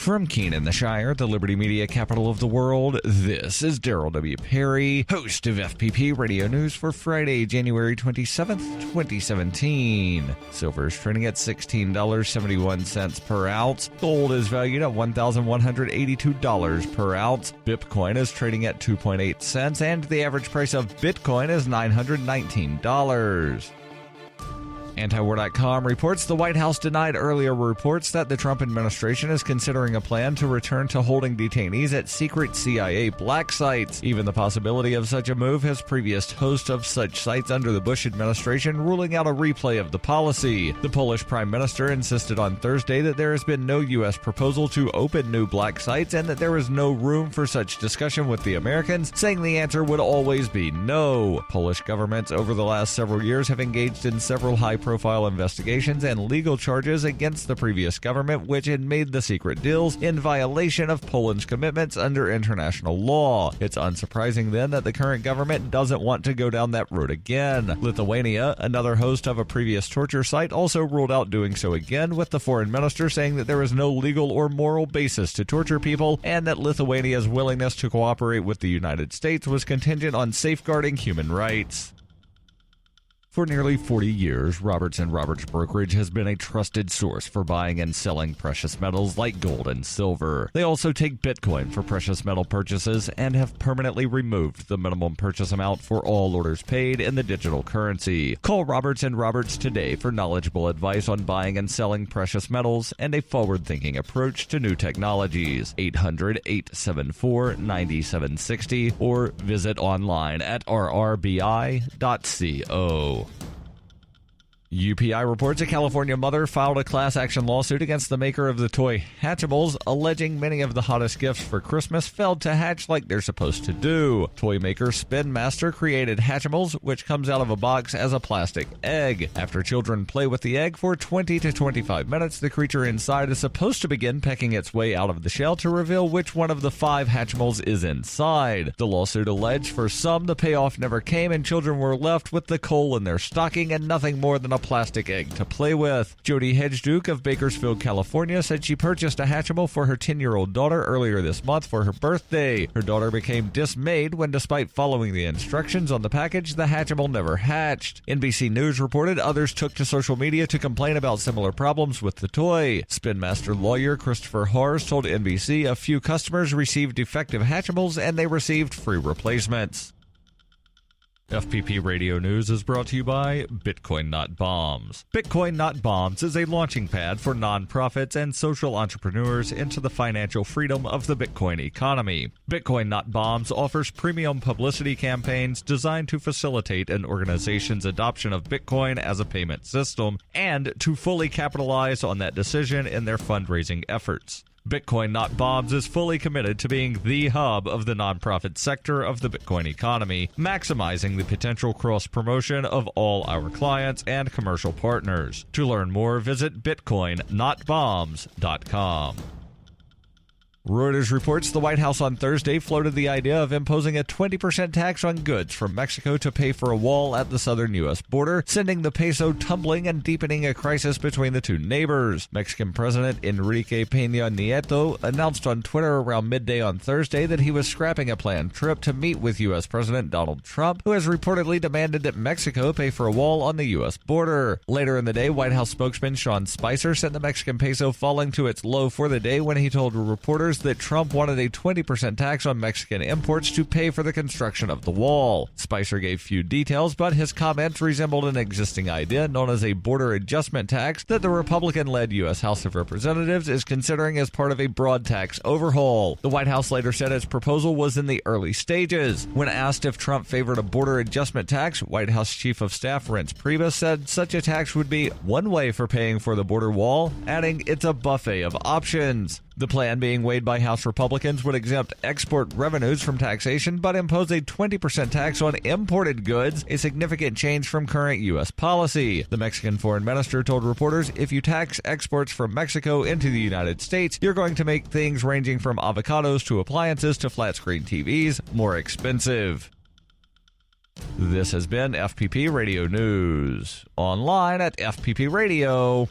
From Keene in the Shire, the Liberty Media capital of the world, this is Daryl W. Perry, host of FPP Radio News for Friday, January 27th, 2017. Silver is trading at $16.71 per ounce. Gold is valued at $1,182 per ounce. Bitcoin is trading at 2.8 cents, and the average price of Bitcoin is $919. Antiwar.com reports the White House denied earlier reports that the Trump administration is considering a plan to return to holding detainees at secret CIA black sites. Even the possibility of such a move has previous hosts of such sites under the Bush administration ruling out a replay of the policy. The Polish Prime Minister insisted on Thursday that there has been no U.S. proposal to open new black sites and that there is no room for such discussion with the Americans, saying the answer would always be no. Polish governments over the last several years have engaged in several high-profile investigations and legal charges against the previous government, which had made the secret deals in violation of Poland's commitments under international law. It's unsurprising then that the current government doesn't want to go down that road again. Lithuania, another host of a previous torture site, also ruled out doing so again, with the foreign minister saying that there is no legal or moral basis to torture people and that Lithuania's willingness to cooperate with the United States was contingent on safeguarding human rights. For nearly 40 years, Roberts & Roberts Brokerage has been a trusted source for buying and selling precious metals like gold and silver. They also take Bitcoin for precious metal purchases and have permanently removed the minimum purchase amount for all orders paid in the digital currency. Call Roberts & Roberts today for knowledgeable advice on buying and selling precious metals and a forward-thinking approach to new technologies. 800-874-9760 or visit online at rrbi.co. UPI reports a California mother filed a class action lawsuit against the maker of the toy Hatchimals, alleging many of the hottest gifts for Christmas failed to hatch like they're supposed to do. Toy maker Spin Master created Hatchimals, which comes out of a box as a plastic egg. After children play with the egg for 20 to 25 minutes, the creature inside is supposed to begin pecking its way out of the shell to reveal which one of the 5 Hatchimals is inside. The lawsuit alleged for some the payoff never came and children were left with the coal in their stocking and nothing more than a plastic egg to play with. Jody Hedgeduke of Bakersfield, California, said she purchased a Hatchimal for her 10-year-old daughter earlier this month for her birthday. Her daughter became dismayed when, despite following the instructions on the package, the Hatchimal never hatched. NBC News reported others took to social media to complain about similar problems with the toy. Spin Master lawyer Christopher Hars told NBC a few customers received defective Hatchimals and they received free replacements. FPP Radio News is brought to you by Bitcoin Not Bombs. Bitcoin Not Bombs is a launching pad for nonprofits and social entrepreneurs into the financial freedom of the Bitcoin economy. Bitcoin Not Bombs offers premium publicity campaigns designed to facilitate an organization's adoption of Bitcoin as a payment system and to fully capitalize on that decision in their fundraising efforts. Bitcoin Not Bombs is fully committed to being the hub of the nonprofit sector of the Bitcoin economy, maximizing the potential cross-promotion of all our clients and commercial partners. To learn more, visit bitcoinnotbombs.com. Reuters reports the White House on Thursday floated the idea of imposing a 20% tax on goods from Mexico to pay for a wall at the southern U.S. border, sending the peso tumbling and deepening a crisis between the two neighbors. Mexican President Enrique Peña Nieto announced on Twitter around midday on Thursday that he was scrapping a planned trip to meet with U.S. President Donald Trump, who has reportedly demanded that Mexico pay for a wall on the U.S. border. Later in the day, White House spokesman Sean Spicer said the Mexican peso falling to its low for the day when he told reporters that Trump wanted a 20% tax on Mexican imports to pay for the construction of the wall. Spicer gave few details, but his comments resembled an existing idea known as a border adjustment tax that the Republican-led U.S. House of Representatives is considering as part of a broad tax overhaul. The White House later said its proposal was in the early stages. When asked if Trump favored a border adjustment tax, White House Chief of Staff Reince Priebus said such a tax would be one way for paying for the border wall, adding it's a buffet of options. The plan being weighed by House Republicans would exempt export revenues from taxation but impose a 20% tax on imported goods, a significant change from current U.S. policy. The Mexican foreign minister told reporters, if you tax exports from Mexico into the United States, you're going to make things ranging from avocados to appliances to flat-screen TVs more expensive. This has been FPP Radio News, online at fppradio.com.